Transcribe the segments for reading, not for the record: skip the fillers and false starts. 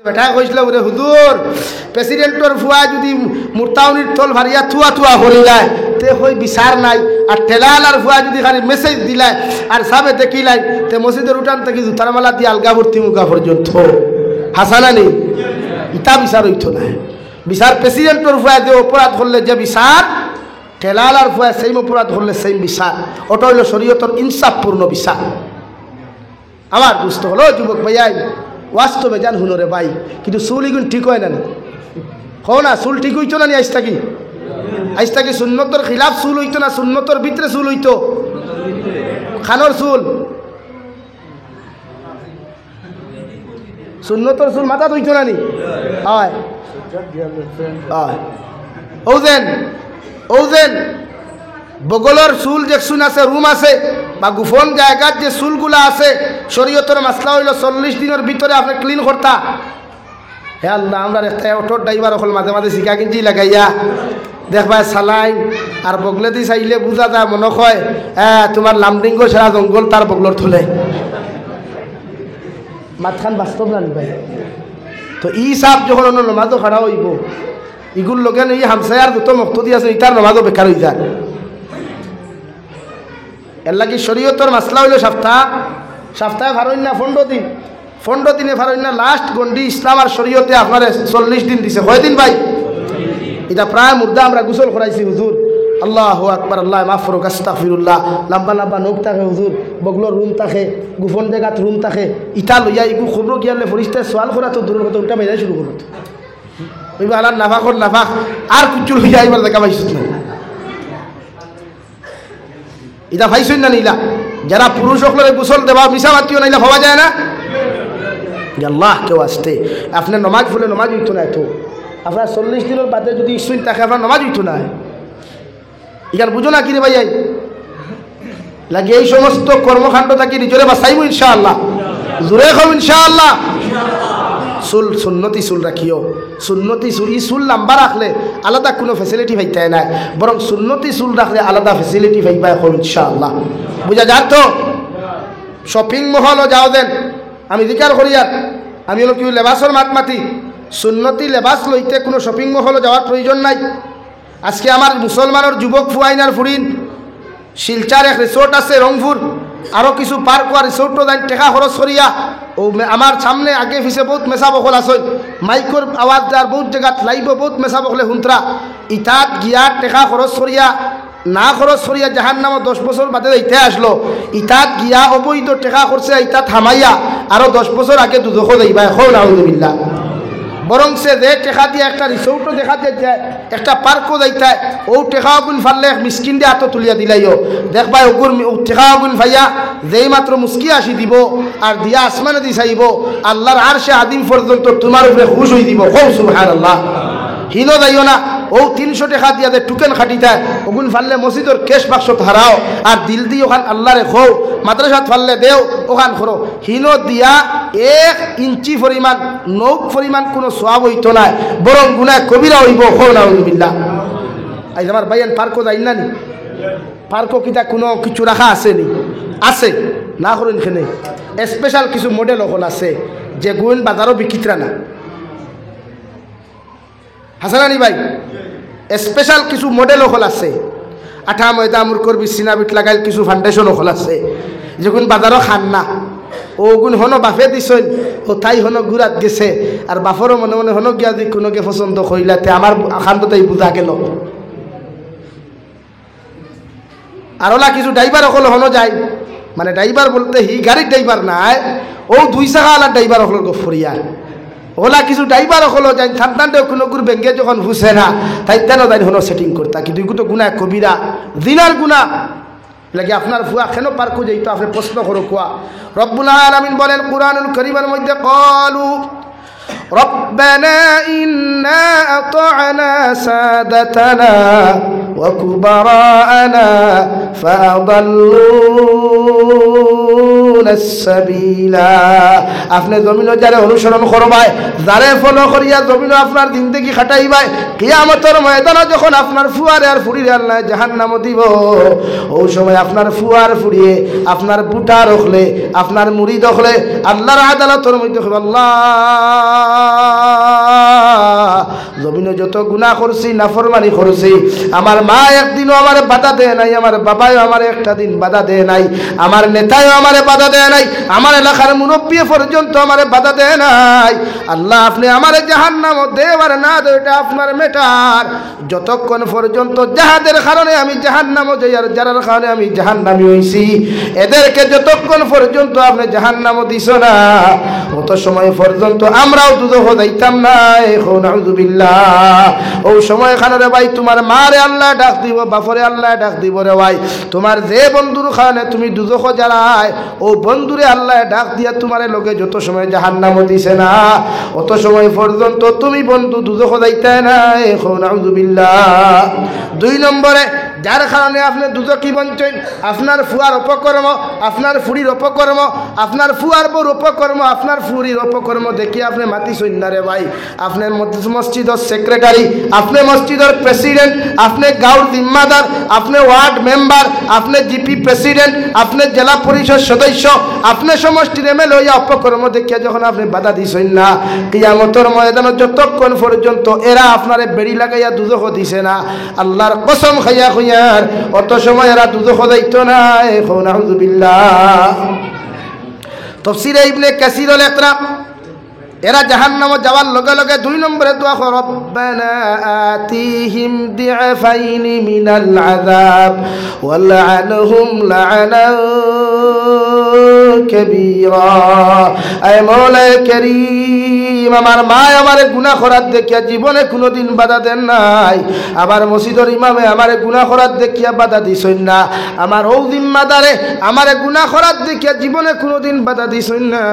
বেটা কইছিল বলে হুজুর প্রেসিডেন্টর ফুয়া যদি মুরতাউনির তল ভারিয়া থুয়া থুয়া হয়ে যায় তে হই বিচার নাই আর ঠেলালার ফুয়া যদি খালি মেসেজ দিলায় আর সাবে দেখিলাই তে মসজিদের উঠান থেকে জুতার মালা দিয়ে আলগা ভর্তি মুখা পর্যন্ত হাসানা নেই ইটা বিচার হইতো না বিচার প্রেসিডেন্টর ফুয়া যে অপরাধ করলে যে বিচার ঠেলালার ফুয়া সেই অপরাধ করলে সেই বিচার ওটা হইল শরীয়তর ইনসাফপূর্ণ বিচার। আমার দুস্থ হলো যুবক ভাইয়াই বাস্তবে জান হুনরে ভাই কিন্তু চুল এগুন ঠিক হয় না হো না চুল ঠিক হইতো না নি আইস থাকি সুন্নতর খিলাফ চুল হইতো না সুন্নতর ভিতরে চুল হইতো খানোর চুল সুন্নতর চুল মাথা হইতো না নি হয় ওজেন বগলর চুল যে শুন আছে রুম আছে বা গোপন জায়গার যে চুলগুলা আছে শরীয়তের মাসলা হইল 40 দিনের ভিতরে আপনি ক্লিন করতা। হে আল্লাহ আমরা একটা অটোর ড্রাইভার হল মাঝে মাঝে শিকা কিনছি লাগাইয়া দেখবা সালাইন আর বগলে দি চাইলে বুঝা যায় মনে হয় তোমার লামডিঙ্গ সারা জঙ্গল তার বগলর থলে মাতখান বাস্তব জানি ভাই। তো ই সাপ যখন অন্য নমাজও খাড়া হইব ইগুর লোকে এই হামসায়ার যত মক্তদি আছে ইটার নমাজও বেকার হয়ে যায়। এর লাগি শরীয়তর মাসলা হইল সপ্তাহে ভারই না 15 দিনে ভারই না লাস্ট গন্ডি ইসলাম আর শরীয়তে আপনার 40 দিন দিছে কয়দিন ভাই এটা প্রায় মুর্দা আমরা গোসল করাইছি হুজুর আল্লাহু আকবার আল্লাহ মাফ করুক আস্তাগফিরুল্লাহ লম্বা লম্বা নখ থাকে হুজুর বগলোর রুম থাকে গোপন জায়গাত রুম থাকে ইটা লইয়া ইগু খবর গিয়ালে ফরিস্তায় সোয়াল করা তো দূরের কথা উল্টা বেজায় শুরু করত ওই আলার নাফাক আর কুচুর হইয়া এবার দেখা পাইছিস না এটা ভাইসই না নিলা যারা পুরুষ সকলের গোসল দেওয়া মিশা মাতিও নাইলা ভাবা যায় না আল্লাহ কেউ আসতে আপনার নমাজ ফুলে নমাজ হইতো না এত আপনার 40 দিনের বাদে যদি ইসুন থাকে আপনার নমাজ হইতো না এখানে বুঝো না কিরে ভাই লাগে এই সমস্ত কর্মকাণ্ড থাকি নিজরে বাঁচাইব ইনশাআল্লাহ জোরে খাও ইনশাআল্লাহ। চুল সুন্নতি চুল রাখিও সুন্নতি চুল ই চুল লম্বা রাখলে আলাদা কোনো ফেসিলিটি পাইতে নাই বরং সুন্নতি চুল রাখলে আলাদা ফেসিলিটি পাইবাই হোক ইনশাআল্লাহ বুঝা যার তো শপিং মহলও যাও দেন আমি জিকার করি আর আমি হলো কি লেবাসর মাতি সুন্নতি লেবাস লইতে কোনো শপিং মহলও যাওয়ার প্রয়োজন নাই। আজকে আমার মুসলমানের যুবক ফুয়াইনার ফুরিন শিলচার এক রিসোর্ট আছে রংপুর আরও কিছু পার্ক আর রিসোর্টও যাই টেকা খরচ করিয়া ও আমার সামনে আগে পিছে বহুত মেশা বকল আছে মাইকর আওয়াজ যার বহুত জায়গাত লাইব বহুত মেশা বকলে হুন্তরা ইটাত গিয়া টেকা খরচ করিয়া না খরচ করিয়া জাহান নামত 10 বছর বাদে ইতে আসলো ইটাত গিয়া অবৈধ টেকা করছে ইটাত থামাইয়া আরও 10 বছর আগে দুদখ যাইবা এখন আউযুবিল্লাহ বরং সে যে টেকা দিয়ে একটা রিসোর্টও দেখা যায় একটা পার্কও যাইতায় ও টেকা গুণ ফাললে মিসকিন দিয়ে হাত তুলিয়া দিলাইও দেখবা ওগুর টেকা গুণ ভাইয়া যেই মাত্র মুস্কি আসি দিব আর দিয়া আসমানে দি চাইব আল্লাহর আরশে আদিম পর্যন্ত তোমার উপরে খুশ হয়ে দিব কও সুবহানাল্লাহ হিনো যাইও না ও 300 টাকা দিয়া যে টুকেন খাটিতায় ওগুন ফাললে মসজিদের কেশ বাক্স হারাও আর দিল দিয়ে ওখান আল্লাহরে খো মাদ্রাসাত ফাললে দেও ওখান করো হিনো দিয়া 1 ইঞ্চি পরিমাণ নৌক পরিমাণ কোনো সোয়াব হইতো না বরং গুনাহ কবিরা হইব খো নাউযুবিল্লাহ। আজ আমার ভাইয়ান পার্কও যাই না নি পার্কও কিতা কোনো কিছু রাখা আছে নি আছে না করেন এখানে স্পেশাল কিছু মডেল ওখানে আছে যে গুণ বাজারও বিকিত্রা না হাসানানি ভাই স্পেশাল কিছু মডেল ওখানে আছে আঠা ময়দা মুরকর বিছিনাবিট লাগাইল কিছু ফাউন্ডেশন ওখানে আছে যেগুন বাজারও খান না ওগুন হনো বাফে দিছইন ও তাই হনো গুড়াত গেছে আর বাফরও মনে মনে হনো গিয়া দি কোনোকে পছন্দ করিলাতে আমার আখান্ত তাই বুঝা গেল আর ওলা কিছু ড্রাইভার ওখানে হনো যায় মানে ড্রাইভার বলতে হি গাড়ির ড্রাইভার নাই ও 2 চাকাওয়ালা ড্রাইভার ওখানে গফরিয়া ওলা কিছু ড্রাইভার হলো যাই ঠান্ডাতে কোনো গুর ব্যাঙ্গে যখন হুসে না তাই তেন তাই হলো সেটিং করতা কিন্তু এগুলো তো গুণা কবিরা দিনার গুণা লাগে আপনার ফুয়া কেন পার্কও যাইতো আপনি প্রশ্ন করো কুয়া রব্বুল আলামিন বলেন কুরআনুল কারীমের মধ্যে ক্বালু রব্বানা ইন্না আতা'না সাদাতানা ওয়া কুবারা'না ফাআদাল্লুনা সাবিলা আপনি জমিন যারে অনুসরণ করবাই যারে ফলো করিয়া জমিন আপনার জিন্দেগি খাটাইবাই কিয়ামতের ময়দানে যখন আপনার ফুয়ারে আর ফুরিরে আল্লাহ জাহান্নামে দিব ওই সময় আপনার ফুয়ার ফুরিয়ে আপনার বুটা রখলে আপনার মুড়ি দখলে আল্লাহর আদালতের মধ্যে আল্লাহ যত গুনাহ করছি নাফরমানি করছি আমার মা একদিনও আমারে বাধা দেয় নাই আমার বাবাও আমারে একটা দিন বাধা দেয় নাই আমার নেতাও আমারে বাধা দেয় নাই আমার এলাকার মুরব্বী পর্যন্ত আমারে বাধা দেয় নাই আল্লাহ আপনি আমারে জাহান্নাম দেওয়ার না দেয় এটা আপনার মেটার যতক্ষণ পর্যন্ত যাহাদের কারণে আমি জাহান্নামে যাই আর যার কারণে আমি জাহান্নামী হইছি এদেরকে যতক্ষণ পর্যন্ত আপনি জাহান্নামে দিছো না অত সময় পর্যন্ত আমরাও দুজখ যাইতাম না এখন আউযুবিল্লাহ ও সময় খানে ভাই তোমার মারে আল্লাহ ডাক দিব বাপরে আল্লাহ ডাক দিব রে ভাই তোমার যে বন্ধুর খানে তুমি দুজখ জ্বালায় ও বন্ধুরে আল্লাহ ডাক দিয়া তোমারে লোকে যত সময় জাহান্নামে দিছে না অত সময় পর্যন্ত তুমি বন্ধু দুজখ যাইতে না এখন আউযুবিল্লাহ 2 নম্বরে যার কারণে আপনি দুজকি বঞ্চন আপনার ফুয়ার অপকর্ম আপনার ফুরির অপকর্ম আপনার ফুয়ার বউর অপকর্ম আপনার ফুরির অপকর্ম দেখি আপনি মাতি সৈন্যারে ভাই আপনার মসজিদের সেক্রেটারি আপনি মসজিদের প্রেসিডেন্ট আপনি গাঁওর জিম্মাদার আপনি ওয়ার্ড মেম্বার আপনি জিপি প্রেসিডেন্ট আপনি জেলা পরিষদ সদস্য আপনি সমষ্টির এমএলএ হইয়া অপকর্ম দেখিয়া যখন আপনি বাধা দিছেন না কিয়ামতের ময়দানে যতক্ষণ পর্যন্ত এরা আপনারে বেড়ি লাগাইয়া দুজখ দিছে না আল্লাহর কসম খাইয়া খুইয়ার অত সময় এরা দুজখ যাইতো না এখন আউযুবিল্লাহ তাফসীরে ইবনে কাসীর লেখরা এরা জাহান্নামে যাওয়ার লগে লগে 2 নম্বরে দোয়া করে রব্বানা আতিহিম দিআফাইনি মিনাল আযাব ওয়ালআনহুম লা'নান কাবীরা আয় মওলা কারীম আমার মা আমারে গুনাহ করার দেখিয়া জীবনে কোনোদিন বাধা দেন নাই আমার মসজিদের ইমামে আমারে গুনাহ করার দেখিয়া বাধা দিছেন না আমার ও জিম্মাদারে আমারে গুনাহ করার দেখিয়া জীবনে কোনোদিন বাধা দিছেন না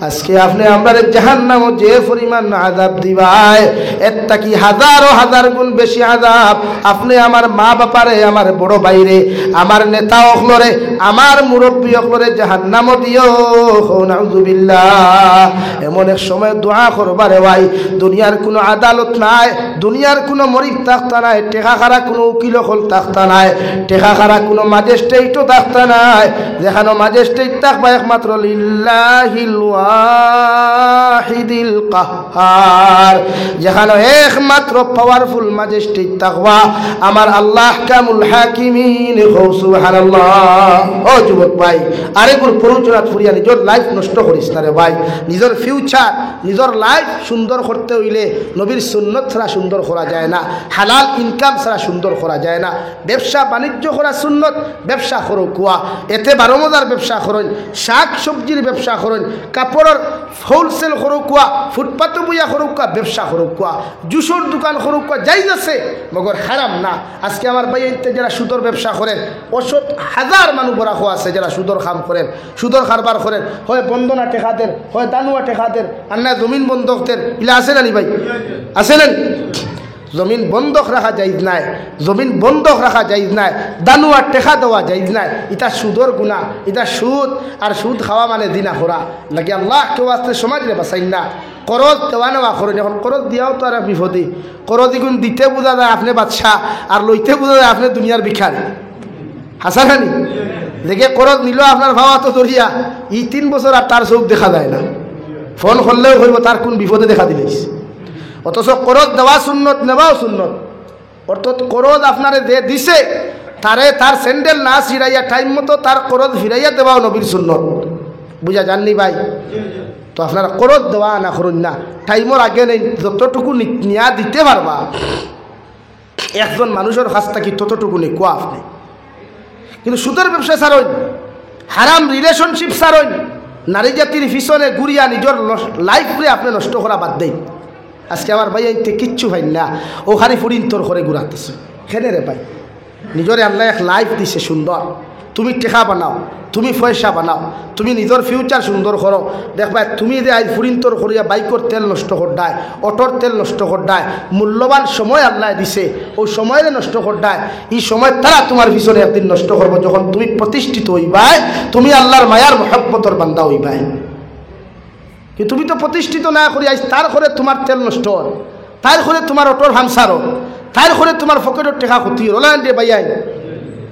আজকে আপনি আমারে জাহান্নামে যে পরিমাণ আযাব দিবাই এত্তা কি হাজারো হাজার গুণ বেশি আযাব আপনি আমার মা বাপারে আমার বড় ভাইরে আমার নেতা ওখলরে আমার মুরব্বী ওখলরে জাহান্নামে দিও নাউযুবিল্লাহ এমন এক সময় দোয়া করবারে ভাই দুনিয়ার কোনো আদালত নাই দুনিয়ার কোনো মরিদ তাখতা নাই টেকা খারা কোনো উকিল হল তাখতা নাই টেকা খারা কোনো ম্যাজিস্ট্রেটও তাখতা নাই যেখানে ম্যাজিস্ট্রেট থাকবা একমাত্র লিল্লাহিল ওয়াহিদিল কাহ্হার যেখানে একমাত্র পাওয়ারফুল ম্যাজিস্ট্রেট থাকবা আমার আল্লাহ কামুল হাকিমিন সুবহানাল্লাহ ও যুবক ভাই আরেকবার পরুচনাত ফুরিয়া নিজের লাইফ নষ্ট করিস না রে ভাই নিজের ফিউচার নিজের লাইফ সুন্দর করতে হইলে নবীর সুন্নত ছাড়া সুন্দর করা যায় না হালাল ইনকাম ছাড়া সুন্দর করা যায় না ব্যবসা বাণিজ্য করা সুন্নত ব্যবসা করো কুয়া এতে 12 মজার ব্যবসা করেন শাক সবজির ব্যবসা করেন কাপড়ের হোলসেল করো কুয়া ফুটপাতে বইয়া করো কুয়া ব্যবসা করো কুয়া জুসের দোকান করো কুয়া জায়েজ আছে মগর হারাম না আজকে আমার ভাই যারা সুদর ব্যবসা করেন অসৎ হাজার মানুষ বড় আছে যারা সুদর কাম করেন সুদর কারবার করেন হয় বন্দনা টেকাদের হয় দানুয়া টেকাদের আর না জমিন বন্ধকদের ইলা আছে না নি ভাই আছে না জমিন বন্ধক রাখা যাইজ নাই জমিন বন্ধক রাখা যাইজ নাই দানুয়া টেকা দেওয়া যাইজ নাই এটা সুদর গুণা এটা সুদ আর সুদ খাওয়া মানে দিনা করা লাগে আল্লাহ কেউ আসতে সমাজে বাঁচাইন না করজ দেওয়া নেওয়া করেন এখন করজ দিয়াও তো আর বিপদে করজ এগুন দিতে বোঝা যায় আপনি বাদশাহ আর লইতে বোঝা যায় আপনি দুনিয়ার ভিখারি হাসানি দেখে করজ নিল আপনার ভাবা তো দরিয়া 3 বছর আর তার চোখ দেখা যায় না ফোন করলেও হইব তার কোন বিপদে দেখা দিলেছ অথচ করজ দেওয়া সুন্নত নেওয়াও সুন্নত অর্থাৎ করজ আপনারে যে দিছে তারে তার স্যান্ডেল না ছিড়াইয়া টাইম মতো তার করজ ফিরাইয়া দেওয়াও নবীর সুন্নত বুঝা জাননি ভাই তো আপনারা করজ দেওয়া না করুন না টাইমের আগে নেই যতটুকু নিয়া দিতে পারবা একজন মানুষের কাছ থেকে ততটুকু নেই কোয়া আপনি কিন্তু সুদের ব্যবসা ছাড়ইন হারাম রিলেশনশিপ ছাড়ইন নারী জাতির পিছনে ঘুরিয়া নিজের লাইফরে আপনি নষ্ট করা বাদ দেন আজকে আমার ভাই আইতে কিচ্ছু ভাই না ওখানে ফুরিন তোর করে ঘুরাতেছে খেলে রে ভাই নিজরে আল্লাহ এক লাইফ দিছে সুন্দর তুমি টেকা বানাও তুমি পয়সা বানাও তুমি নিজের ফিউচার সুন্দর করো দেখবা তুমি যে আজ ফুরিন তোর করিয়া বাইকর তেল নষ্ট করডায় অটোর তেল নষ্ট করডায় মূল্যবান সময় আল্লাহ দিছে ওই সময়ের নষ্ট করডায় এই সময় তারা তোমার পিছনে একদিন নষ্ট করবো যখন তুমি প্রতিষ্ঠিত হইবাই তুমি আল্লাহর মায়ার মহব্বতর বান্দা হইবাই কি তুমি তো প্রতিষ্ঠিত না করি আজ তার করে তোমার তেল নষ্ট তার করে তোমার অটোর হামসার তার করে তোমার পকেটের টেকা ক্ষতি রোলান রে ভাইয়াই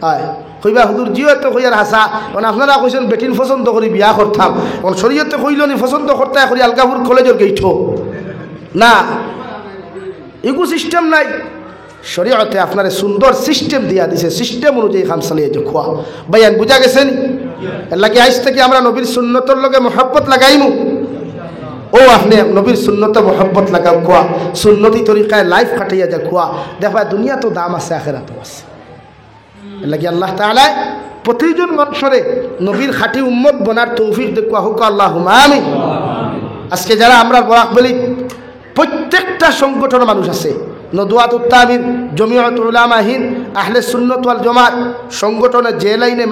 হয় কইবা হুজুর জিও তো কইয়ার হাসা মানে আপনারা কইছেন বেটিন পছন্দ করি বিয়া করতাম এখন শরীয়তে কইল নি পছন্দ করতে করি আলগাপুর কলেজের গেইঠো না ইগু সিস্টেম নাই। শরীয়তে আপনার সুন্দর সিস্টেম দিয়া দিছে, সিস্টেম অনুযায়ী খাম চালিয়ে যে খোয়া। ভাইয়ান বুঝা গেছেন? এর লাগে আজ থেকে আমরা নবীর সুন্নতর লগে মহব্বত লাগাইমু। ও আপনি নবীর সুন্নতে মহব্বত লাগাও, খোয়া সুন্নতি তরিকায় লাইফ কাটাইয়া যা খোয়া, দেখবা দুনিয়া তো দাম আছে, আখেরাতও আছে। এর লাগে আল্লাহ তাআলা প্রতিজন মানুষরে নবীর খাঁটি উম্মত বনার তৌফিক দেখুয়া হোক, আল্লাহুম্মা আমিন। আজকে যারা আমরা বরাক বলি, প্রত্যেকটা সংগঠনের মানুষ আছে, নদওয়াতুত তাবির, জমিয়াতুল উলামা হিন্দ, আহলে সুন্নাত ওয়াল জামাত সংগঠনে যে লাইনে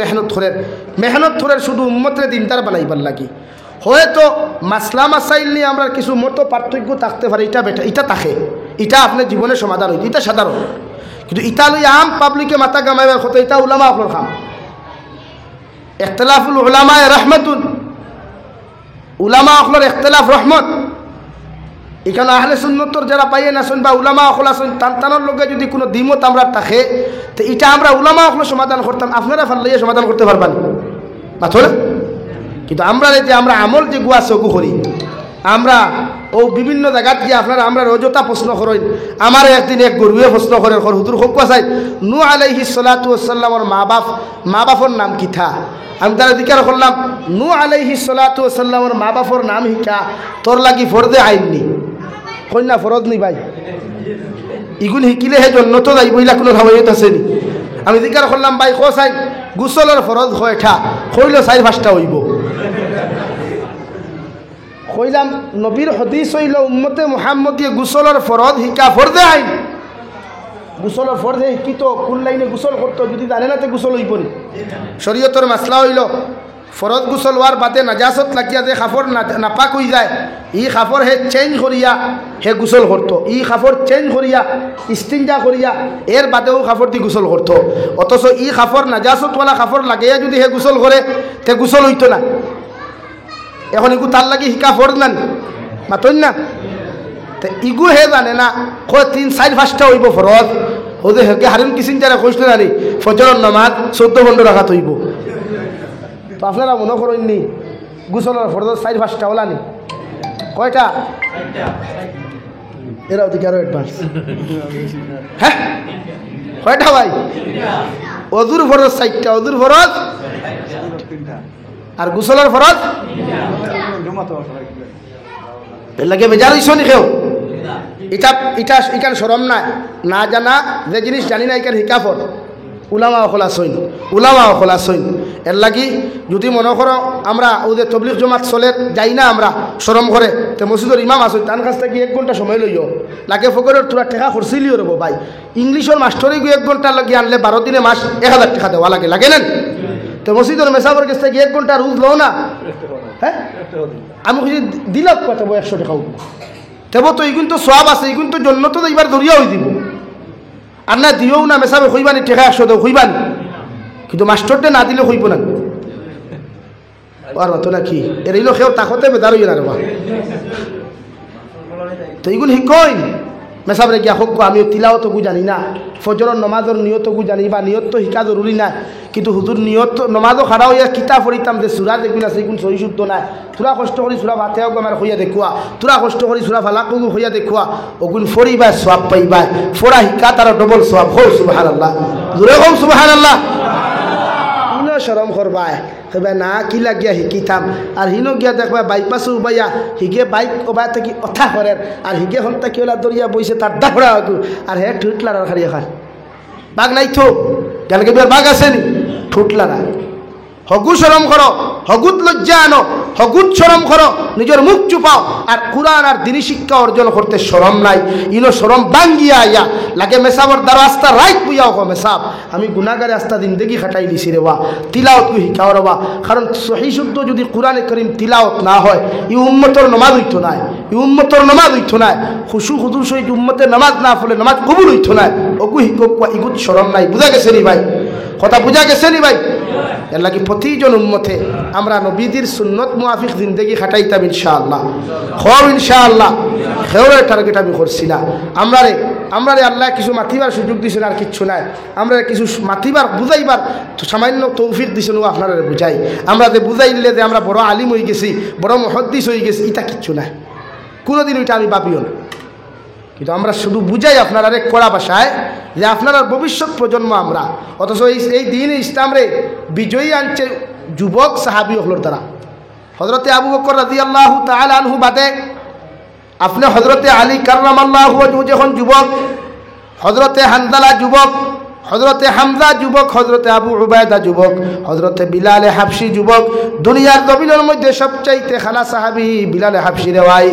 মেহনত করেন শুধু উম্মতের দিনদার বানাইবার লাগি। হয়তো মাসলা মাসাইল নিয়ে আমরা কিছু মতো পার্থক্য থাকতে পারে, এটা থাকে, এটা আপনার জীবনে সমাধান হইতে, এটা সাধারণ। কিন্তু ইটা লই আম পাবলিকে মাথা গামাইবার কথা, এটা উলামা আপনার খাম। ইখতিলাফুল উলামায়ে রাহমাতুন, উলামা আপনার ইখতিলাফ রহমত। এখানে আহলে সুন্নতর যারা পাইয়ে না শুনবা উলামা অকল আসুন, তানতানোর লোকে যদি কোনো দ্বিমত আমরা থাকে, তো এটা আমরা উলামা অকল সমাধান করতাম, আপনারা ফাল্লাইয়া সমাধান করতে পারবেন না তো। কিন্তু আমরা যে আমরা আমল যে গুয়া আছে ওগু করি, আমরা ও বিভিন্ন জায়গাত গিয়ে আপনারা আমরা রোজতা প্রশ্ন করেন। আমার একদিন এক গরুয়ে প্রশ্ন করেন, হুজুর হোক চাই নূ আলাইহিস সালাতু ওয়াস সালামের মা বাপর নাম কি থা? আমি তারা জিজ্ঞাসা করলাম, নূ আলাইহিস সালাতু ওয়াস সালামের মা বাপর নাম হিকা তোর লাগি ফরদে আইননি? কন্যা ফরজ নি ভাই, ইগুন শিকিলে হে জন্নত যাই বইলা কোনো খাবাইত আছে নি? আমি জিজ্ঞাসা করলাম, ভাই কো চাই গুসলের ফরজ কয়টা? কইল 4-5টা হইব। কইলাম নবীর হাদিস হইল উম্মতে মুহাম্মদী গুসলের ফরজ হিকা ফরদে আইন। গুসলের ফরজে কি তো কোন লাইনে গুসল করতো যদি জানে না তো গুসল হইব নি? শরীয়তের মাসলা হইল ফরজ গুসল হওয়ার বাদে নাজাসত লাগিয়া যে কাপড় নাপাক হয়ে যায়, ই কাপড় হে চেঞ্জ করিয়া হে গুসল করতো, ই কাপড় চেঞ্জ করিয়া ইস্তিনজা করিয়া এর বাদেও কাপড় দিয়ে গুসল করতো। অথচ ই কাপড় নাজাসতওয়ালা কাপড় লাগাইয়া যদি হে গুসল করে তে গুসল হইতো না। এখন ইগু তার লাগে শিকা ফরজ না মাতন না, তো ইগু হে জানে না কয় 3-4-5টা হইব ফরজ। ওদের হেকে হারিম কিসিন যারা কইছিল না রে ফজরের নামাজ 14 রাকাত হইব। তো আপনারা মনে করেননি গুসলের ফরজ 4-5টা ওলা নি? কয়টা? এরাও দিকে আরো অ্যাডভান্স। হ্যাঁ কয়টা ভাই? অজুর ফরজ 4টা, অজুর ফরজ আর গুসলের ফরজ। এর লাগে বেজার হইছ নি কেউ? ইকান শরম না জানা যে জিনিস জানি না ইকান হিকাফর উলামা অখলা সইন। এর লাগি যদি মনে করো আমরা ওদের তবলিগ জমাত চলে যাই না, আমরা শরম করে তো মসজিদের ইমাম আসুন তার কাছ থেকে 1 ঘন্টা সময় লইও লাগে ফকরের তোরা টেকা খরচিলিও রব ভাই। ইংলিশের মাস্টরে গিয়ে 1 ঘন্টা লাগিয়ে আনলে 12 দিনে মাস 1000 টাকা দেওয়া লাগে না? তো মসজিদের মেসাবর কাছ থেকে 1 ঘন্টা রুজ লো না? হ্যাঁ আমি খুঁজে দিলাম কত 100 টাকা তেব তো এইগুন তো সব আছে, এইগুন তো জন্য তো এইবার দরিয়া হয়ে দিব। আর না দিও না মেসাবে হইবানি টেকা 100 দেও হইবানি, কিন্তু মাস্টারটা না দিলে হইব না। পারবা তো নাকি? এর এইলো খেয়েও তাকতে বেদার হইয়া না রে বা। তো এইগুন শিকইন মেসাবরে গিয়া হোক, আমিও তিলাওয়াতকু জানি না, ফজরের নমাজের নিয়তকু জানি বা নিয়ত তো শিকা জরুরি না, কিন্তু হুজুর নিয়ত নমাজও খাড়া হইয়া কিতাব পড়িতাম যে সুরা দেখবি না সেইগুন সহি শুদ্ধ নাই, তোরা কষ্ট করি সুরা ভাতে হোক আমার হইয়া দেখুয়া, তোরা কষ্ট করি সুরা ফালাকু হইয়া দেখুয়া, ওগুন ফরিবা সওয়াব পাইবা, ফোরা শিকা তার ডবল সওয়াব। হো সুবহানাল্লাহ, জোরে কও সুবহানাল্লাহ। শরম করবাই কইবা না কি লাগিয়া শিকিতাম, আর হিনো গিয়া দেখবা বাইপাস উবাইয়া হিগে বাইক ওবাই থাকি অথা করেন, আর হিগে হন্তা কি ওলা দরিয়া বইছে তার দাহড়া আর হে ঠুটলার আর খারিয়া খান বাঘ নাই তো জানকে বিয়ার বাঘ আছে নি ঠুটলারা। হগু শরম করো, হগুত লজ্জা আনো, হগুত শরম করো, নিজের মুখ চুপাও। আর কুরআন আর দিনী শিক্ষা অর্জন করতে শরম নাই, ইনো শরম বাঙ্গিয়া আইয়া লাগে মেসাবর দ্বার রাস্তা রাইট বুঝাও কো মেসাব আমি গুনাহগারে রাস্তা জিন্দেগি খাটাই দিছি রে বা, তিলাওয়াত কু শিখাও রে বা। কারণ সহি শুদ্ধ যদি কোরআনে করিম তিলাওয়াত না হয় ই উম্মতর নামাজ হইতো না, ই উম্মতর নামাজ হইতো না। খুশু খুদুর সহিত উম্মতের নামাজ না পড়লে নামাজ কবুল হইতো না। ওগু শিকক ইগুত শরম নাই। বুঝা গেছে নি ভাই? কথা বুঝা গেছে নি ভাই? এর লাগি প্রতিজন উম্মতে আমরা নবীজির সুন্নত মুআফিক জিন্দেগি খাটাইতাম ইনশাআল্লাহ। খাও ইনশাআল্লাহ, খেওয়ার টার্গেট আমি করছি না। আমরারে আল্লাহ কিছু মাতিবার সুযোগ দিয়েছেন, আর কিচ্ছু নাই। আমরা কিছু মাতিবার বুঝাইবার সামান্য তৌফিক দিয়েছেন, ও আপনারা বুঝাই। আমরা যে বুঝাইলে যে আমরা বড় আলিম হয়ে গেছি, বড় মুহাদ্দিস হয়ে গেছি, এটা কিচ্ছু নাই। কোনোদিন ওইটা আমি ভাবিও না। কিন্তু আমরা শুধু বুঝাই আপনারা রে কড়া ভাষায় যে আপনারা ভবিষ্যৎ প্রজন্ম আমরা, অথচ এই দিন ইসলামরে বিজয়ী আনছে যুবক সাহাবী হলোর দ্বারা। হযরতে আবু বকর রাদিয়াল্লাহু তাআলা আনহু বাদে আপনি হযরতে আলী কাররামাল্লাহু ওয়াজহু যখন যুবক, হযরতে হানজালা যুবক, হযরতে হামজা যুবক, হযরতে আবু উবায়দা যুবক, হযরতে বিলাল হাবশি যুবক, দুনিয়ার জমিনের মধ্যে সবচাইতে খালা সাহাবী বিলাল হাবশি রে ভাই।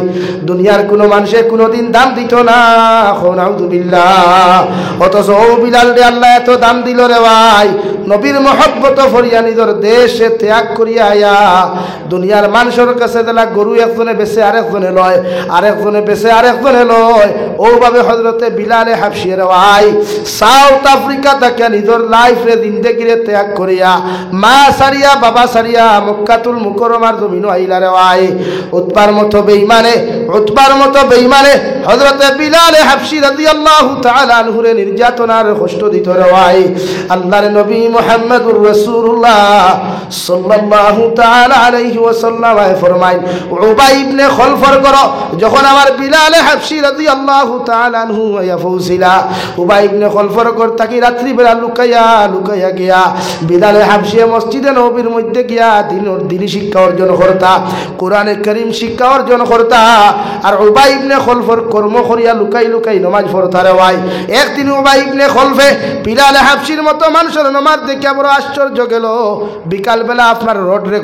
দুনিয়ার কোনো মানুষে কোনোদিন দাম দিত না, নাউযুবিল্লাহ। অথচ ও বিলাল রে আল্লাহ এত দাম দিল রে ভাই, নবীর মহব্বত ফরিয়া নিজের দেশে ত্যাগ করিয়া আয়া দুনিয়ার মানুষের কাছে দিলা গরু একজনে বেছে আরেকজনে লয়, আরেকজনে বেছে আরেকজনে লয়। ওভাবে হযরতে বিলাল হাবশি রে ভাই সাউথ আফ্রিকা তাকে নিজের লাইফ রে জিন্দেগিরে ত্যাগ করিয়া মা সারিয়া বাবা সারিয়া মক্কাতুল মুকাররমার জমিনে আইলা রে ভাই। উতবার মতো বেঈমানে হযরতে বিলাল হাবশি রাদিয়াল্লাহু তাআলা আনহু রে নির্যাতনার কষ্ট দিত রে ভাই। আল্লাহর নবী মুহাম্মদুর রাসূলুল্লাহ সাল্লাল্লাহু তাআলা আলাইহি ওয়াসাল্লাম ফরমায়, উবাই ইবনে খলফর করো যখন আমার বিলাল হাবশি রাদিয়াল্লাহু তাআলা আনহু আয়া ফৌসিলা, উবাই ইবনে খলফর কর তাকি রাত্রি বেলা লুকাইয়া গিয়া বিলাল হাবশি মসজিদে নববীর মধ্যে গিয়া দিনী শিক্ষা অর্জন করতা, কোরআনে কারীম শিক্ষা অর্জন করতা। আর উবাই ইবনে খলফর কর্ম করিয়া লুকাই নামাজ পড়তা রে ভাই। একদিন উবাই ইবনে খলফে বিলাল হাবশির মতো মানুষের নামাজ দেখে বড় আশ্চর্য গেল। বিকাল বেলা আপনার রড রে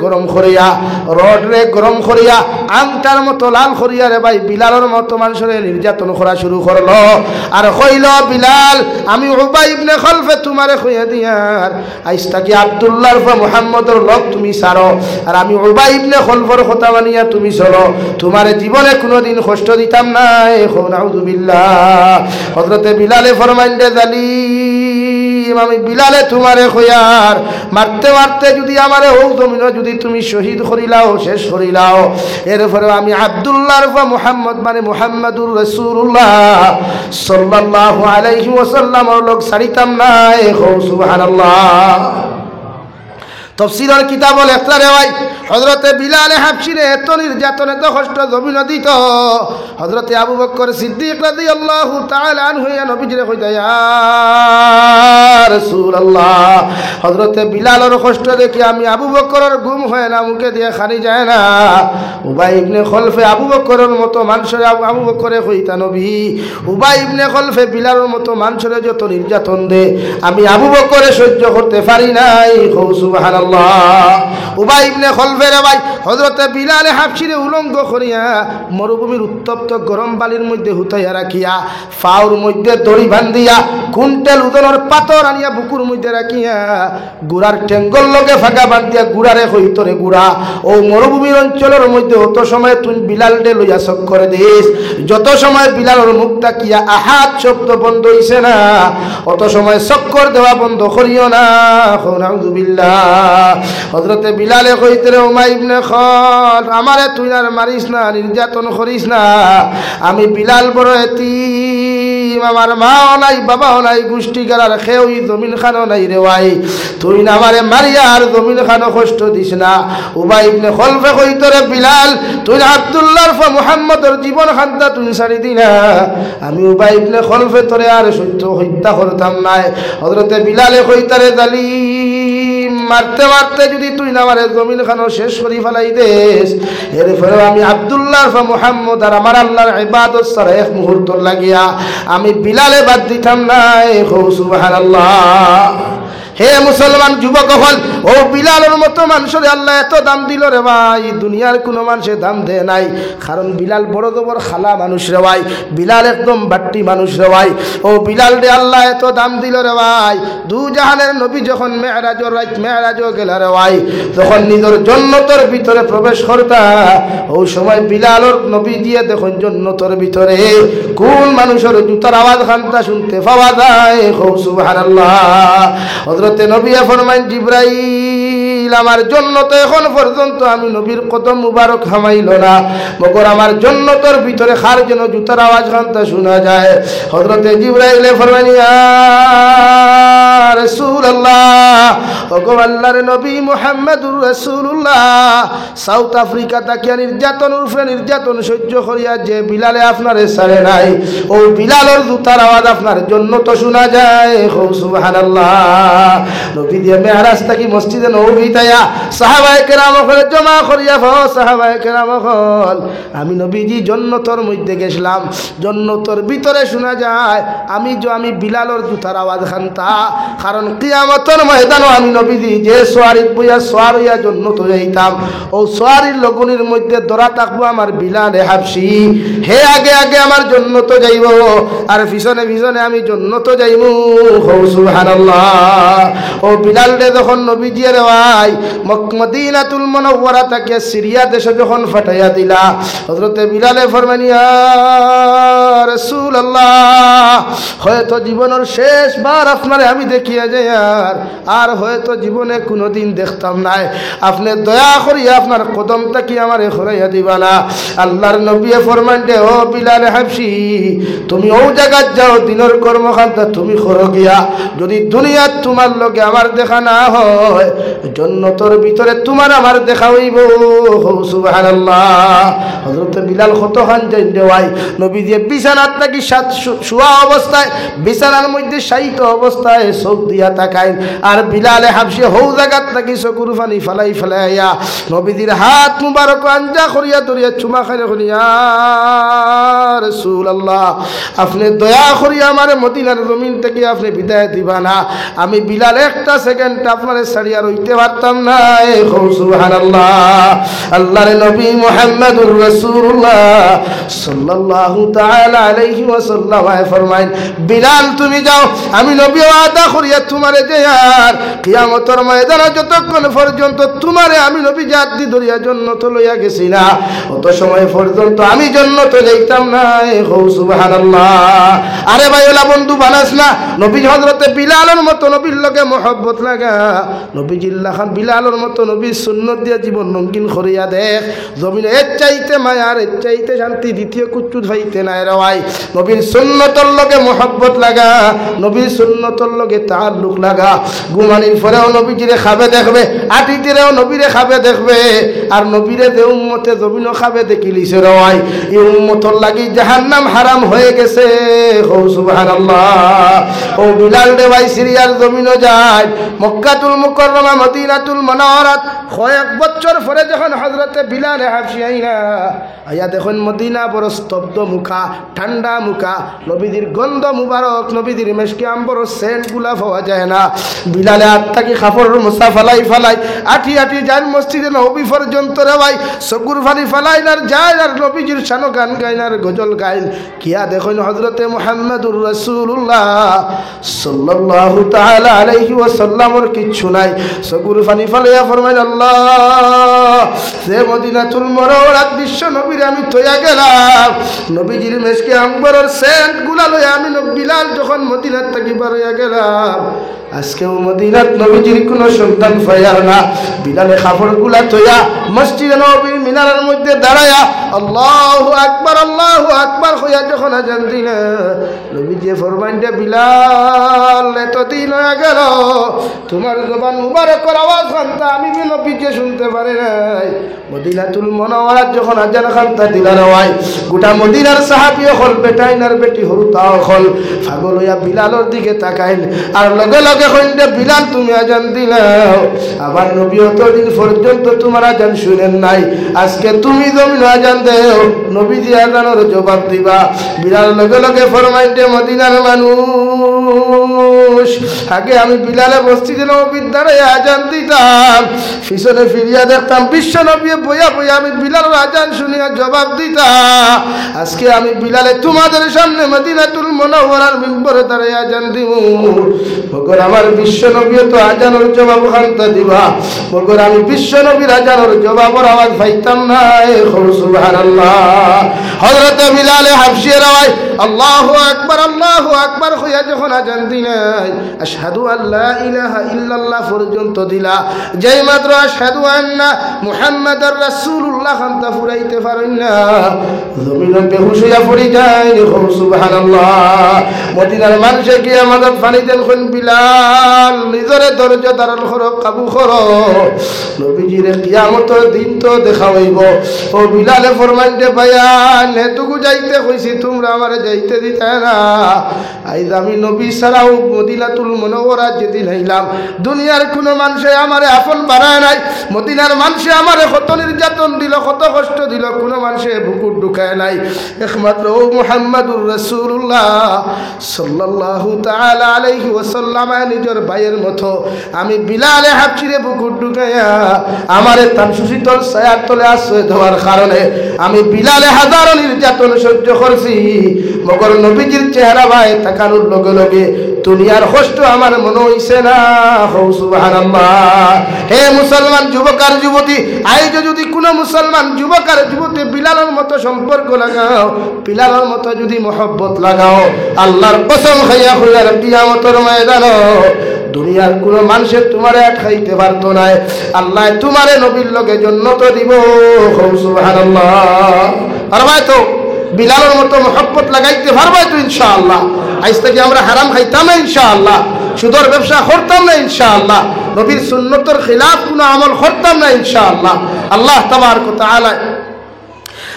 গরম করিয়া আংটার মতো লাল করিয়া রে ভাই বিলালের মতো মানুষের নির্যাতন করা শুরু করলো। আর কইল, বিলাল আমি উবাই ইবনে খলফে তোমারে কইয়া দিয়ার আইস্তা কি আব্দুল্লাহর বা মুহাম্মদর লোক তুমি ছাড়ো, আর আমি উবাই ইবনে খলফর কথা মানিয়া তুমি চলো, তোমারে জীবনে কোনোদিন কষ্ট দিতাম না। নাউযুবিল্লাহ। হযরতে বিলালে ফরমাইলে, জালিম আমি বিলালে তোমারে কইয়ার মারতে মারতে যদি আমারে ও জমিনে যদি তুমি শহীদ করিলাও, শেষ করিলাও, এরপরে আমি আব্দুল্লাহর বা মুহাম্মদ মানে মুহাম্মাদুর রাসূলুল্লাহ সাল্লাল্লাহু আলাইহি ওয়াসাল্লামর লোক ছাড়িতাম না। সুবহানাল্লাহ। তফসিরের কিতাব লেখা রে ভাই, হযরতে বিলাল হাবশিরে এত নির্যাতন এত কষ্ট জমিন দিত, হযরতে আবু বকর সিদ্দিক রাদিয়াল্লাহু তাআলা আনহু নবীজিরে কইতা, ইয়া রাসূলুল্লাহ, হযরতে বিলালের কষ্ট দেখি আমি আবু বকরের ঘুম হয় না, মুখে দিয়ে খানি যায় না। উবাই ইবনে খলফে আবু বকরের মতো মানুষের আবু বকরে কইতা, নবী উবাই ইবনে খলফে বিলালের মতো মানুষের যত নির্যাতন দে আমি আবু বকরে সহ্য করতে পারি নাই। সুবহানাল্লাহ। উবাই ইবনে খলফে রে ভাই হযরতে বিলাল হাবশিরে উলঙ্গ করিয়া মরুভূমির উত্তপ্ত গরম বালির মধ্যে হুতাইয়া রাখিয়া ফাউর মধ্যে দড়ি বান্ধিয়া কুইন্টাল ওজনের পাথর আনিয়া বুকুর মধ্যে রাখিয়া গুড়ার টেঙ্গল লগে ফাঁকা বান্ধিয়া গুড়ারে কইতরে গুড়া ও মরুভূমির অঞ্চলের মধ্যে অত সময় তুই বিলাল ডে লইয়া চক্কর দিস, যত সময় বিলালের মুখটা কিয়া আহাত শব্দ বন্ধ হইছে না, অত সময় চক্কর দেওয়া বন্ধ করিও না। নাউযুবিল্লাহ। হযরতে বিলালে কইতরে, উমাই ইবনে খল আমারে তুই আর মারিস না, নির্যাতন করিস না, আমি বিলাল বড় এতিম, আমার মাও নাই বাবাও নাই, গোষ্ঠী গেলার খেউই জমিন খানো নাই রে ভাই, তুই না আমারে মারিয়া আর জমিন খানো কষ্ট দিস না। উবাই ইবনে খলফে কইতরে, বিলাল তুই আব্দুল্লাহর ফা মুহাম্মদর জীবন খান্তা তুই ছাড়ি দি না, আমি উবাই ইবনে খলফে তোরে আর সত্য হত্যা করতাম নাই। হযরতে বিলালে কইতরে, জালিম মারতে মারতে যদি তুই না আমারে জমিন খানো শেষ করি ফেলাই দেস, এরপরে আমি আব্দুল্লাহ বা মুহাম্মদ আর আমার আল্লাহর ইবাদত ছাড়া এক মুহূর্ত লাগিয়া আমি বিলালে বাদ দিতাম না। সুবহানাল্লাহ। হে মুসলমান যুবক হল, ও বিলালের মতো মানুষের আল্লাহ এত দাম দিল রে ভাই, দুনিয়ার কোনো মানুষের দাম দেয় নাই। কারণ বিলাল বড় জবর খালা মানুষ রে ভাই, বিলাল একদম বাট্টি মানুষ রে ভাই। ও বিলাল রে আল্লাহ এত দাম দিল রে ভাই, দু জাহানের নবী যখন মেরাজর রাত মেরাজও গেল রে ভাই, যখন নিজের জন্নতর ভিতরে প্রবেশ করতা, ওই সময় বিলালর নবী দিয়ে দেখুন জন্নতর ভিতরে কোন মানুষের জুতার আওয়াজ খানটা শুনতে পাওয়া যায়। সুবহানাল্লাহ। হযরতে নবী ফরমাইন, জিবরাইল আমার জন্নত এখন পর্যন্ত আমি নবীর কদম মুবারক হামাইল না, মগর আমার জন্নতর ভিতরে খার যেন জুতার আওয়াজ খানটা শোনা যায়। হযরতে জিবরাইল ফরমাইন, ইয়া রাসূলুল্লাহ, ওগো আল্লাহর নবী মুহাম্মদুর রাসূলুল্লাহ, সাউথ আফ্রিকা তাকিয়া নির্যাতন উপরে নির্যাতন সহ্য করিয়া যে বিলালে আপনারে ছাড়ে নাই, ও বিলালের জুতার আওয়াজ আপনার জন্য তো শোনা যায়। সুবহানাল্লাহ। নবী দিয়ে মেরাজ থাকি মসজিদে নববী তাইয়া সাহাবায়ে কেরাম ওখানে জমা করিয়া সাহাবায়ে কেরাম হল, আমি নবীজি জান্নাতের মধ্যে গেছিলাম, জান্নাতের ভিতরে শোনা যায় আমি বিলালের জুতার আওয়াজ খানতা, কারণ কিয়ামতের ময়দানে আমি নবীজি যে সোয়ারিত বইয়া সোয়ার হইয়া জান্নাতে যাইতাম, ও সোয়ারির লগনির মধ্যে দরা থাকবো আমার বিলালে হাবশি, হে আগে আগে আমার জান্নাতে যাইব আর পিছনে পিছনে আমি জান্নাতে যাইব। সুবহানাল্লাহ। ও বিলাল রে যখন নবীজি রে ভাই মদিনাতুল মুনাওয়ারা থেকে সিরিয়া দেশে যখন ফাটাইয়া দিলা, হযরতে বিলালে ফরমান ইয়া রাসূলুল্লাহ, হয়তো জীবনের শেষবার আপনারে আমি দেখিয়া যাই আর হয়তো জীবনে কোনোদিন দেখতাম নাই, আপনি দয়া করিয়া আপনার কদমটা কি আমারে খরাইয়া দিবা না। আল্লাহর নবী ফরমান দে, ও বিলাল হাবশি, তুমি ও জায়গায় যাও দিনের কর্মকাণ্ড তুমি করো গিয়া, যদি দুনিয়াত তোমার লগে আমার দেখা না হয়, জান্নাতের ভিতরে তোমার আমার দেখা হইব। সুবহানাল্লাহ। হযরত বিলাল কতখান যাই দেওয়াই নবী দিয়ে বিছানাত নাকি শোয়া অবস্থায় বিছানার মধ্যে শায়িত অবস্থায় চোখ দিয়া তাকায়, আর বিলালে হাবশি হৌ জায়গাত নাকি চকুর পানি ফালাই ফেলাইয়া নবীজির হাত মুবারক আঞ্জা করিয়া ধরিয়া চুমা খাইয়া করিয়া রাসূলুল্লাহ, আপনি দয়া করিয়া আমার মদিনার জমিন থেকে আপনি বিদায় দিবা না, আমি বিলাল একটা সেকেন্ড আপনারে ছাড়িয়া রইতে পারতাম না। সুবহানাল্লাহ। আল্লাহর নবী মুহাম্মদুর রাসূলুল্লাহ সাল্লাল্লাহু তাআলা আলাইহি ওয়াসাল্লাম ফরমায়, বিলাল তুমি যাও, আমি নবী ওয়াদা করিয়া তোমারে দেয়ার কিয়ামতের ময়দানে যতক্ষণ পর্যন্ত তোমারে আমি নবী জাত দি ধরিয়া জান্নাত লইয়া গেছি না, অত সময় পর্যন্ত আমি জান্নাত যাইতাম না। সুবহানাল্লাহ। আরে ভাই ওলা বন্ধু বানাস না, নবী হযরতে বিলালের মতো নবীর লগে মহব্বত লাগা, নবী জিল্লাখান বিলালের মতো নবীর সুন্নত দিয়া জীবন রঙিন করিয়া দেখ, জমিনে এর চাইতে মায়ার এর চাইতে শান্তি দ্বিতীয় কুচ্ছু হইতে নাই রে ভাই। নবীর সুন্নতর লগে মহব্বত লাগা, নবীর সুন্নতর লগে তাআল্লুক লাগা, ঘুমানির পরেও নবীজিরে খাবে দেখবে, আটিতেও নবীরে খাবে দেখবে, আর নবীরে যে উম্মতে জমিনও খাবে দেখিলিছে রে ভাই, এই উম্মতর লাগি জাহান্নাম হারাম হয়ে গেছে। সুবহানাল্লাহ। ও বিলাল রে ভাই সিরিয়ার জমিনও যায়, মক্কাতুল মুকাররমা মদিনাতুল মুনাওয়ারাত কয়েক বছর পরে যখন হযরতে বিলাল হাবশি আইয়া দেখুন মদিনা বড় স্তব্ধ মুখা, ঠান্ডা মুখা, নবীজির গন্ধ মুবারক, নবীজির মেশকে আম্বর সেন্ট গুলা পাওয়া যায় না। বিলালে আত্মাকে কাপড় মুসা ফালাই ফালাই আঠি আঠি যায় মসজিদে নবী পর্যন্ত রে ভাই, চকুর ফানি ফালাই আর যায় আর নবীজির শানো গান গাইন আর গজল গাইন। কিয়া দেখুন হযরতে মুহাম্মদুর রাসূলুল্লাহ সাল্লাল্লাহু তাআলা আলাইহি ওয়াসাল্লামের কিচ্ছু নাই, চকুর ফানি ফালাইয়া ফরমাইল, আল্লাহ সে মদিনাতুল মুনাওয়ারাত বিশ্ব নবীর আমি তৈয়া গেলাম, নবীজির মেশকে আম্বরের সেন্ট গুলা লইয়া আমি বিলাল যখন মদিনার থেকে বার হইয়া গেলাম, আজকেও মদিনাত নবীজির কোনো সন্তান পাইয়ার না। বিলালে কাপড় গুলা তৈয়া মসজিদে নববীর মিনারের মধ্যে দাঁড়ায়া আল্লাহু আকবার হইয়া যখন আজান দিলে, নবীজি ফরমাইন দে, বিলাল এতদিন হয়ে গেল তোমার জবান মুবারকের আওয়াজ খানতা আমি নবীকে শুনতে পারি নাই। মদিনাতুল মুনাওয়ারাত যখন আজান খানতা দিলার হয়, গোটা মদিনার সাহাবী হল বেটাইন আর বেটি হরুতাও হল পাগল হইয়া বিলালের দিকে তাকাইল, আর লগে লগে কইল, বিলাল তুমি আজান দিলাও, আবার নবী অতদিন পর্যন্ত তোমার আজান শুনেন নাই, আজকে তুমি জমিন আজান দেও, নবীজি আজানের জবাব দিবা। বিলাল লগে লগে ফরমাইল, মদিনার মানুষ, আগে আমি বিলালে মসজিদে নববীর দ্বারাই আজান দিতাম, পিছনে ফিরিয়া দেখতাম বিশ্ব নবী বইয়া বইয়া আমি বিলালের আজান শুনিয়া জবাব দিতাম, আজকে আমি বিলালে তোমাদের সামনে মদিনাতুল মুনাওয়ারার মিম্বরে দ্বারাই আজান দিব। মগর আমার বিশ্ব নবী তো আজানের জবাব খানতা দিবা, মগর আমি বিশ্ব নবীর আজানের জবাবের আওয়াজ পাইতাম না। সুবহানাল্লাহ। হযরত বিলাল হাবশি নাই আল্লাহু আকবার হইয়া যখন আজান দিলাই আশহাদু আল্লা ইলাহা ইল্লাল্লাহ পর্যন্ত দিলা যেই মাত্র আশহাদু আন্না মুহাম্মাদুর রাসূলুল্লাহ খানতা ফুরাইতে পারেন না জমিনে বেহুশ হইয়া পড়ি যায় সুবহানাল্লাহ মদিনার মানুষে কি আমাদের পানি দেন কোন বিলাল নিজরে ধৈর্য ধারণ করো কাবু করো নবীজির কিয়ামতের দিন তো দেখা হইব ও বিলালে ফরমাইতে বায়ান এতটুকু যাইতে কইছি তোমরা আমারে যাইতে দিতে না আইজ আমি নবী ছাড়াও মদিনাতুল মুনাওয়ারা যেদিন আইলাম দুনিয়ার কোনো মানুষে আমারে আপন বানায় নাই মদিনার মানুষে আমারে কত নির্যাতন দিল কত কষ্ট দিল কোনো মানুষে বুকুর ঢুকায় নাই একমাত্র ও মুহাম্মাদুর রাসূলুল্লাহ সাল্লাল্লাহু তাআলা আলাইহি ওয়াসাল্লাম নিজের ভাইয়ের মতো আমি বিলালে হাবশিরে বুকুর ঢুকাইয়া আমারে তার সুশীতল ছায়ার তলে আশ্রয় দেওয়ার কারণে আমি বিলালে হাজারো নির্যাতন সহ্য করছি মগর নবীজির চেহারা ভাই তাকানোর লগে লগে দুনিয়ার কষ্ট আমার মনে হইছে না সুবহানাল্লাহ হে মুসলমান যুবক আর যুবতী আইজ যদি কোনো মুসলমান যুবক আর যুবতী বিলালের মতো সম্পর্ক লাগাও বিলালের মতো যদি মহব্বত লাগাও আল্লাহর কসম খাইয়া হইয়ার কিয়ামতের ময়দানে দুনিয়ার কোনো মানুষের তোমারে খাইতে পারতো না আল্লাহ তোমারে নবীর লগে জান্নাত দিব সুবহানাল্লাহ পারবাই তো বিলালের মতো মহব্বত লাগাইতে পারবাই তো ইনশাআল্লাহ আজ থেকে আমরা হারাম খাইতাম না ইনশাআল্লাহ সুদর ব্যবসা করতাম না ইনশাআল্লাহ নবীর সুন্নতের খিলাফ কোনো আমল করতাম না ইনশাআল্লাহ আল্লাহ তাবারক ওয়া তাআলা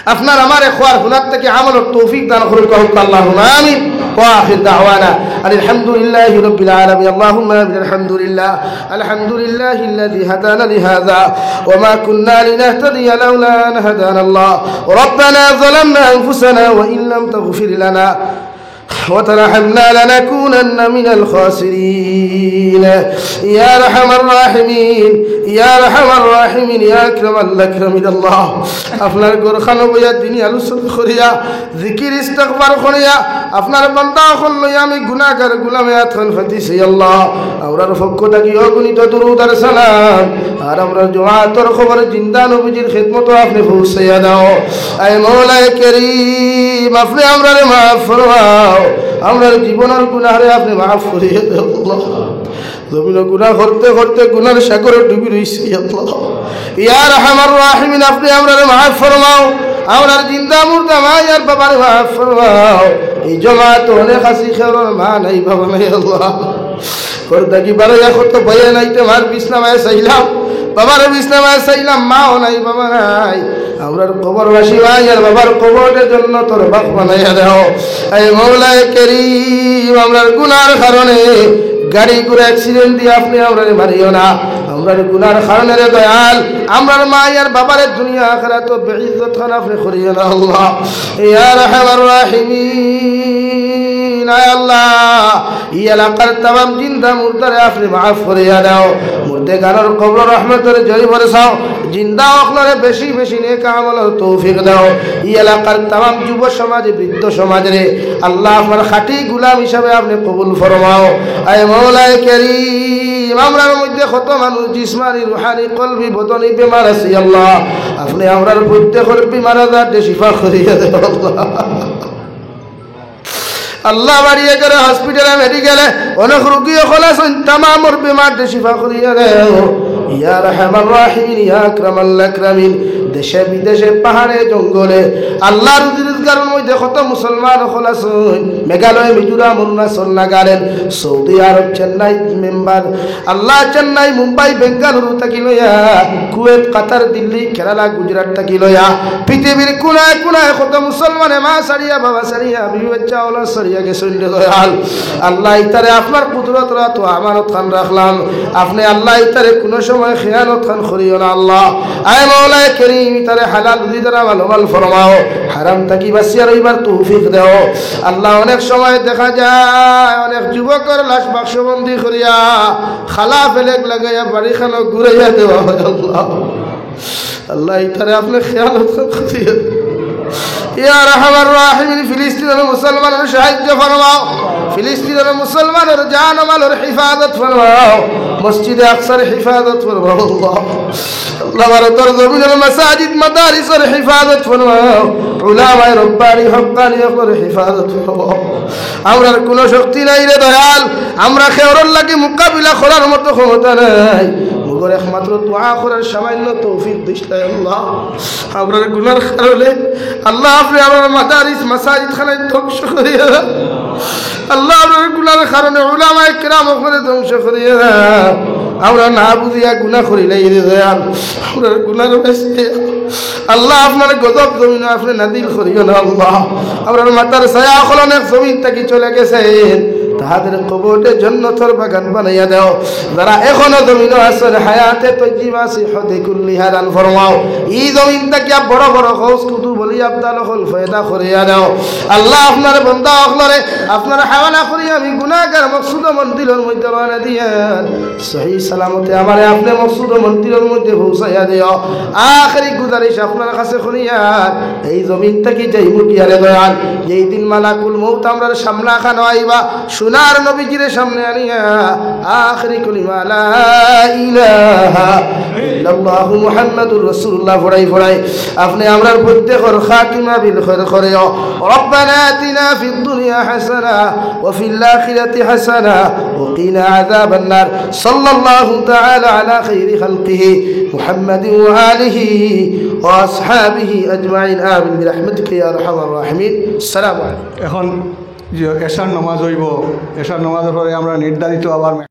আপনার আমার খোয়ার হুনার থেকে আমলের তৌফিক দান করুন আল্লাহুম্মা আমিন ওয়া আখির দাওয়ানা আলহামদুলিল্লাহি রাব্বিল আলামিন আল্লাহুম্মা আলহামদুলিল্লাহ আলহামদুলিল্লাহিল্লাযী হাদানা লিহাযা ওয়া মা কুন্না লিনাহতাদিয়া লাউলা আন হাদানা আল্লাহ রব্বানা যালামনা আনফুসানা ওয়া ইন লাম তাগফির লানা وترحمنا لنكونن من الخاسرين يا ارحم الراحمين يا ارحم الراحمين يا اكرم الاكرمين الله আপনার গোরখানো বইয়া দিনী আলোচনা করিয়া জিকির ইস্তিগফার করিয়া আপনার বান্দা হল লইয়া আমি গুনাহগার গোলামে আতখান ফাতিছি আল্লাহ আমরার পক্ষ থেকে অগণিত দরুদ আর সালাম আর আমরা জমাতর খবর জিন্দা নবীজির খিদমত আপনি পৌঁছাইয়া দাও আয় মওলায়ে কারীম আপনি আমরারে মাফ ফরমাও আমরার জীবনের গুনাহরে আপনি মাফ করিয়ে দাও আল্লাহ জমিনে গুনাহ করতে করতে গুনার সাগরে ডুবি রইছি আল্লাহ ইয়া আরহামার রাহিমিন আপনি আমরারে মাফ ফরমাও আমরার জিন্দা মুর্দা মায়ের বাবার মাফ ফরমাও এই জমাত অনেক হাসি খেরর মা নাই বাবা নাই আল্লাহ করদা কি বারে কত ভয়ে নাইতে মার বিছনায় চাইলাম বাবার বিছনায় চাইলাম মাও নাই বাবা নাই আমরার কবরবাসী ভাই আর বাবার কবরের জন্য তোর বাপ বানাইয়া দাও এই মওলায়ে কারীম আমরার গুনার কারণে গাড়ি ঘোড়া অ্যাক্সিডেন্ট দিয়ে আপনি আমরারে মারিও না আমরার গুনার কারণে রে দয়াল আমরার মা আর বাবার দুনিয়া আখিরাত বেইজ্জত খান আপনি করিও না আল্লাহ ইয়া রাহমার রাহিমিন আয় আল্লাহ ই এলাকার तमाम জিন্দা মুর্দারে আপনি মাফ করিয়া দাও মুর্দে গানের কবর রহমতের জরি বরসাও জিন্দা অখলরে বেশি বেশি নেক আমলের তৌফিক দাও ই এলাকার तमाम যুব সমাজ বৃদ্ধ সমাজ রে আল্লাহ আপনার খাঁটি গোলাম হিসাবে আপনি কবুল ফরমাও আয় মওলায়ে কারীম আমরার মধ্যে কত মানুষ জিসমানি রূহানি কলবি বদনি বেমার আছে আল্লাহ আপনি আমরার প্রত্যেকের বিমার আজারকে শিফা করিয়া দাও আল্লাহ বাড়িয়ে করে হসপিটালে মেডিকেলে অনেক রোগী খোলাছেন তামামর বিমারকে শিফা করিয়া দাও ইয়া রাহমার রাহিমিন ইয়া আকরামাল আকরামিন দেশে বিদেশে পাহাড়ে জঙ্গলে আল্লাহর রিজকার মধ্যে কত মুসলমান খোলাছেন মেঘালয় মিজোরাম অরুণাচল নাগাল্যান্ড সৌদি আরব চেন্নাই মেম্বার আল্লাহ চেন্নাই মুম্বাই বেঙ্গালুরু থাকি লইয়া কুয়েত কাতার দিল্লি কেরালা গুজরাট থাকি লইয়া পৃথিবীর কোনায় কোনায় কত মুসলমানে মা সারিয়া বাবা সারিয়া বিবি বাচ্চা ওলা সারিয়া গেছেন দয়াল আল্লাহ ইতারে আপনার কুদরত রাত আমানত খান রাখলাম আপনি আল্লাহ ইতারে কোন সময় খেয়ানত খান করিও না আল্লাহ আয় মওলায়ে কারীম ইতারে হালাল রিজা মাল ফরমাও হারাম থাকি বাঁচিয়া রইবার তৌফিক দাও আল্লাহ অনেক সময় দেখা যায় অনেক যুবকের লাশ বাক্সবন্দি করিয়া খালা ফেলেক লাগাইয়া বাড়িখানো ঘুরাইয়া দেওয়া হয় আল্লাহ আল্লাহ ইতারে আপনি খেয়ালত করিও ইয়া রাহমার রাহিমিন ফিলিস্তিন ফিলিস্তিনের মুসলমানের সাহায্য ফরমাও, ফিলিস্তিনের মুসলমানের জান ও মালের হিফাজত ফরমাও, মসজিদে আকসার হিফাজত ফরমাও আল্লাহ। আল্লাহ ভারতের জমিনের মাসাজিদ মাদারিসের হিফাজত ফরমাও, উলামায়ে রব্বানি হক্কানিয়তের হিফাজত ফরমাও। আমরার কোনো শক্তি নাই রে দয়াল, আমরা খেওরর লাগি মোকাবিলা করার মতো ক্ষমতা নাই, মগর একমাত্র দোয়া করার সামান্য তৌফিক দিতে আল্লাহ। আমরার গুনার কারণে আল্লাহ আপনি আমার মাদারিস মাসাজিদ খানায় ধ্বংস করিয়া আল্লাহ, আপনার গুনার কারণে উলামায়ে কিরাম ওখানে ধ্বংস করিয়া আমরা না বুঝিয়া গুনাহ করিলাই রে দয়াল। আমরা গুনার বেশি আল্লাহ আপনার গজব জমিন আপনি নাদিল করিও না আল্লাহ। আমরা মাতার ছায়া খলনে জমিন থেকে চলে গেছেন, তাহাদের কবরে জান্নাতের বাগান বানাইয়া দাও। যারা এখনো জমিন আছেন হায়াতে তজ্জিবা সিহতে কুল্লিহা দান ফরমাও। এই জমিন থেকে বড় বড় খোঁজ কুতু বলি আবদাল হল ফায়দা করিয়া দাও আল্লাহ। আপনার বান্দা হলরে আপনার হাওয়ালা করি আমি গুনাহগার মকসুদ মন্দিরের মধ্যে রওনা দিয়েন, সহি সালামতে আমারে আপনি মকসুদ মন্দিরের মধ্যে পৌঁছাইয়া দিও। আখেরি গুজারিশ আপনার কাছে করিয়া এই জমিন থেকে যাই মুকিয়ারে দয়াল, যেই দিন মালাকুল মউত আমরার সামনা খানো আইবা সোনার নবীজির সামনে আনিয়া আখেরি কলিমা লা ইলাহা ইল্লাল্লাহু মুহাম্মাদুর রাসূলুল্লাহ ফড়াই ফড়াই আপনি আমরার প্রত্যেকের খাতিমা বিল খায়র করিও। রব্বানা আতিনা ফিদ দুনিয়া হাসানা ওয়া ফিল আখিরাতি হাসানা ওয়া কিনা আযাবান নার। সাল্লাল্লাহু তাআলা আলা খায়রি খালকিহি মুহাম্মাদিন ওয়া আলিহি ওয়া আসহাবিহি আজমাইন আমিন বিরহমাতিকা ইয়া আরহামার রাহিমিন। আসসালামু আলাইকুম। এখন যে এশার নামাজ হইব, এশার নামাজের পরে আমরা নির্ধারিত আবার